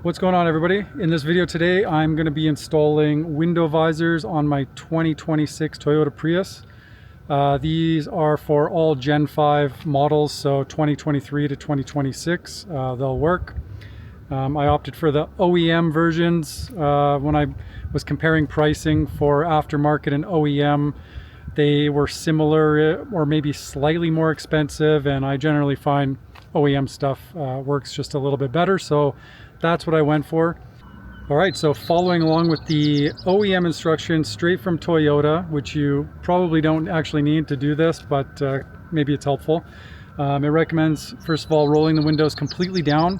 What's going on, everybody? In this video today, I'm going to be installing window visors on my 2026 Toyota Prius. These are for all Gen 5 models, so 2023 to 2026, they'll work. I opted for the OEM versions. When I was comparing pricing for aftermarket and OEM, they were similar or maybe slightly more expensive, and I generally find OEM stuff works just a little bit better, so that's what I went for. All right, so following along with the OEM instructions straight from Toyota, which you probably don't actually need to do this, but maybe it's helpful. It recommends, first of all, rolling the windows completely down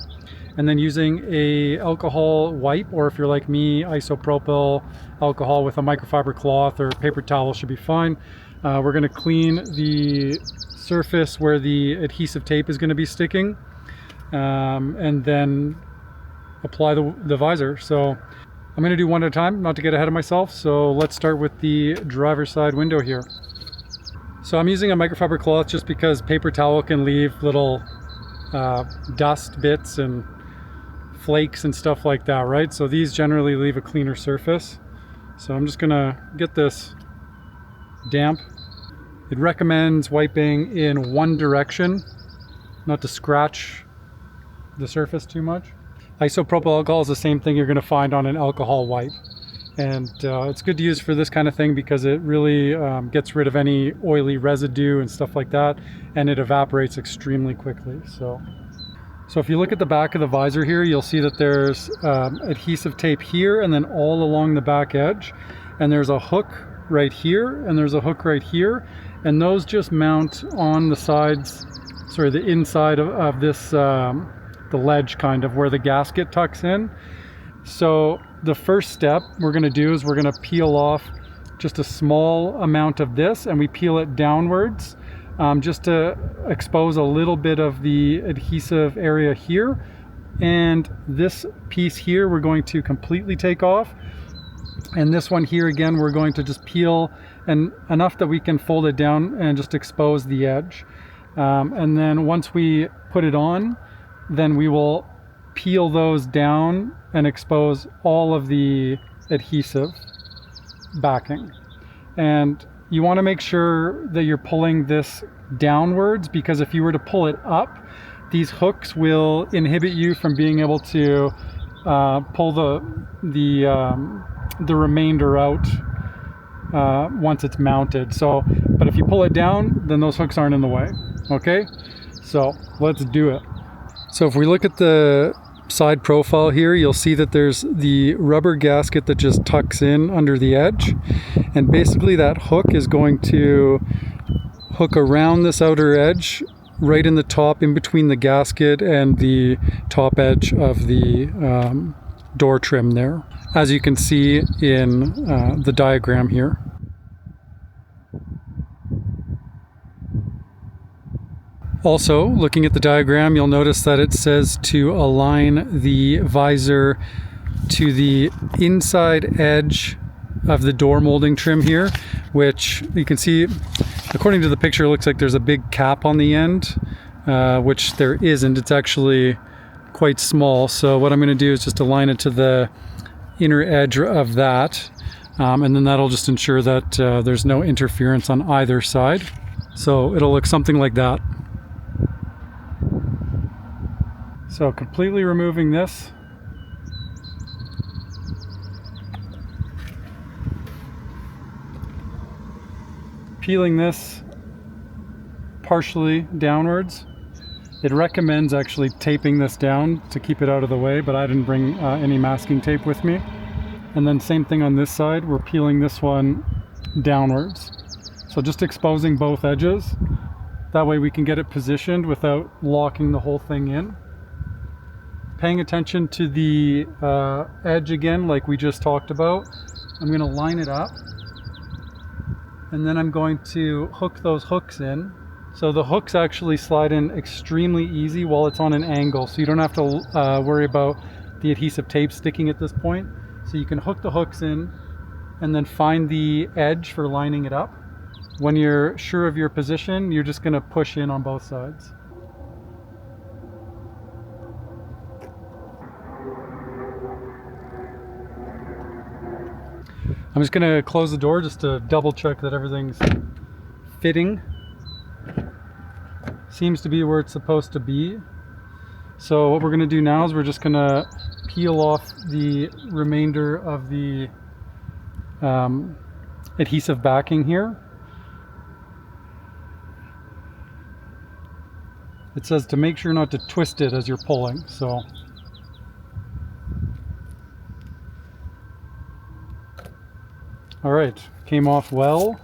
and then using a alcohol wipe, or if you're like me, isopropyl alcohol with a microfiber cloth or paper towel should be fine. We're gonna clean the surface where the adhesive tape is gonna be sticking, and then apply the visor. So I'm going to do one at a time, not to get ahead of myself. So let's start with the driver's side window here. So I'm using a microfiber cloth just because paper towel can leave little dust bits and flakes and stuff like that, right? So these generally leave a cleaner surface. So I'm just gonna get this damp. It recommends wiping in one direction, not to scratch the surface too much. Isopropyl alcohol is the same thing you're going to find on an alcohol wipe, and it's good to use for this kind of thing because it really gets rid of any oily residue and stuff like that, and it evaporates extremely quickly. So if you look at the back of the visor here, you'll see that there's adhesive tape here and then all along the back edge, and there's a hook right here and there's a hook right here, and those just mount on the sides, sorry, the inside of this the ledge, kind of where the gasket tucks in. So the first step we're going to do is we're going to peel off just a small amount of this, and we peel it downwards just to expose a little bit of the adhesive area here. And this piece here we're going to completely take off, and this one here again we're going to just peel and enough that we can fold it down and just expose the edge. And then once we put it on, then we will peel those down and expose all of the adhesive backing. And you want to make sure that you're pulling this downwards, because if you were to pull it up, these hooks will inhibit you from being able to pull the remainder out once it's mounted. So, but if you pull it down, then those hooks aren't in the way. Okay, so let's do it. So if we look at the side profile here, you'll see that there's the rubber gasket that just tucks in under the edge, and basically that hook is going to hook around this outer edge right in the top, in between the gasket and the top edge of the door trim there, as you can see in the diagram here. Also, looking at the diagram, you'll notice that it says to align the visor to the inside edge of the door molding trim here, which you can see, according to the picture, it looks like there's a big cap on the end, which there isn't. It's actually quite small. So what I'm going to do is just align it to the inner edge of that, and then that'll just ensure that there's no interference on either side. So it'll look something like that. So completely removing this. Peeling this partially downwards. It recommends actually taping this down to keep it out of the way, but I didn't bring any masking tape with me. And then same thing on this side, we're peeling this one downwards. So just exposing both edges. That way we can get it positioned without locking the whole thing in. Paying attention to the edge again, like we just talked about. I'm going to line it up, and then I'm going to hook those hooks in. So the hooks actually slide in extremely easy while it's on an angle, so you don't have to worry about the adhesive tape sticking at this point. So you can hook the hooks in and then find the edge for lining it up. When you're sure of your position, you're just going to push in on both sides. I'm just gonna close the door just to double check that everything's fitting. Seems to be where it's supposed to be. So what we're gonna do now is we're just gonna peel off the remainder of the adhesive backing here. It says to make sure not to twist it as you're pulling, so. All right, came off well.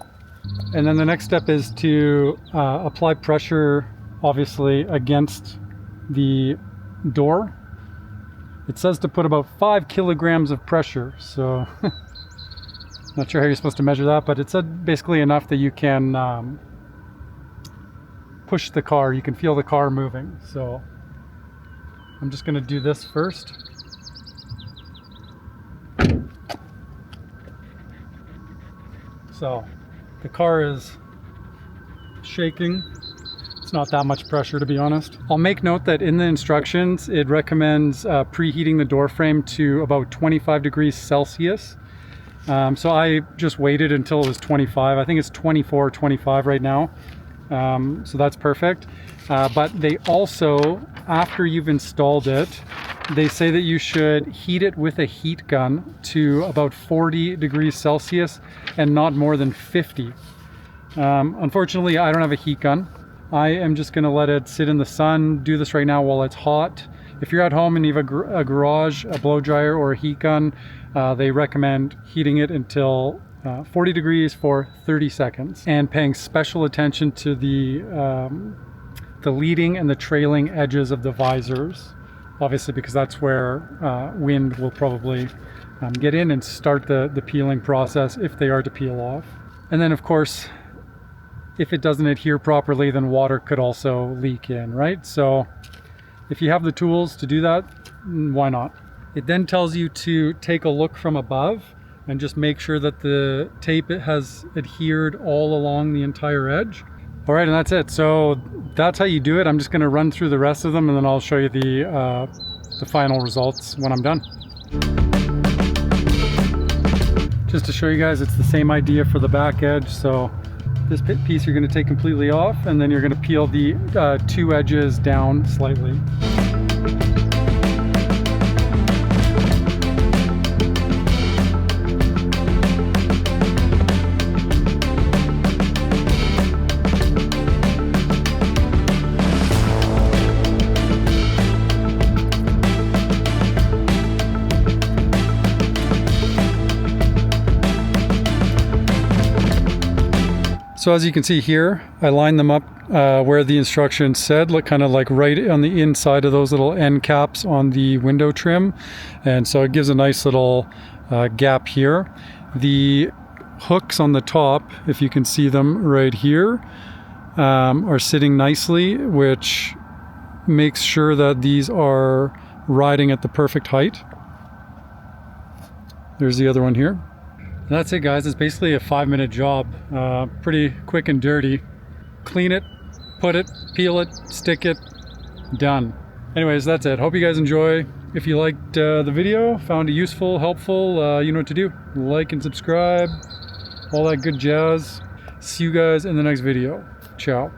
And then the next step is to apply pressure, obviously, against the door. It says to put about 5 kilograms of pressure, so not sure how you're supposed to measure that, but it said basically enough that you can push the car, you can feel the car moving. So I'm just gonna do this first. So the car is shaking. It's not that much pressure, to be honest. I'll make note that in the instructions, it recommends preheating the door frame to about 25 degrees Celsius. So I just waited until it was 25. I think it's 24, 25 right now. So that's perfect. But they also, after you've installed it, they say that you should heat it with a heat gun to about 40 degrees Celsius and not more than 50. Unfortunately, I don't have a heat gun. I am just gonna let it sit in the sun, do this right now while it's hot. If you're at home and you have a garage, a blow dryer, or a heat gun, they recommend heating it until 40 degrees for 30 seconds and paying special attention to the leading and the trailing edges of the visors, obviously, because that's where wind will probably get in and start the peeling process if they are to peel off. And then of course, if it doesn't adhere properly, then water could also leak in, right? So if you have the tools to do that, why not? It then tells you to take a look from above and just make sure that the tape has adhered all along the entire edge. All right, and that's it. So that's how you do it. I'm just gonna run through the rest of them and then I'll show you the final results when I'm done. Just to show you guys, it's the same idea for the back edge. So this piece you're gonna take completely off and then you're gonna peel the 2 edges down slightly. So as you can see here, I lined them up where the instructions said, kind of like right on the inside of those little end caps on the window trim. And so it gives a nice little gap here. The hooks on the top, if you can see them right here, are sitting nicely, which makes sure that these are riding at the perfect height. There's the other one here. That's it, guys. It's basically a 5-minute job. Pretty quick and dirty. Clean it, put it, peel it, stick it, done. Anyways, that's it. Hope you guys enjoy. If you liked the video, found it useful, helpful, you know what to do. Like and subscribe, all that good jazz. See you guys in the next video. Ciao.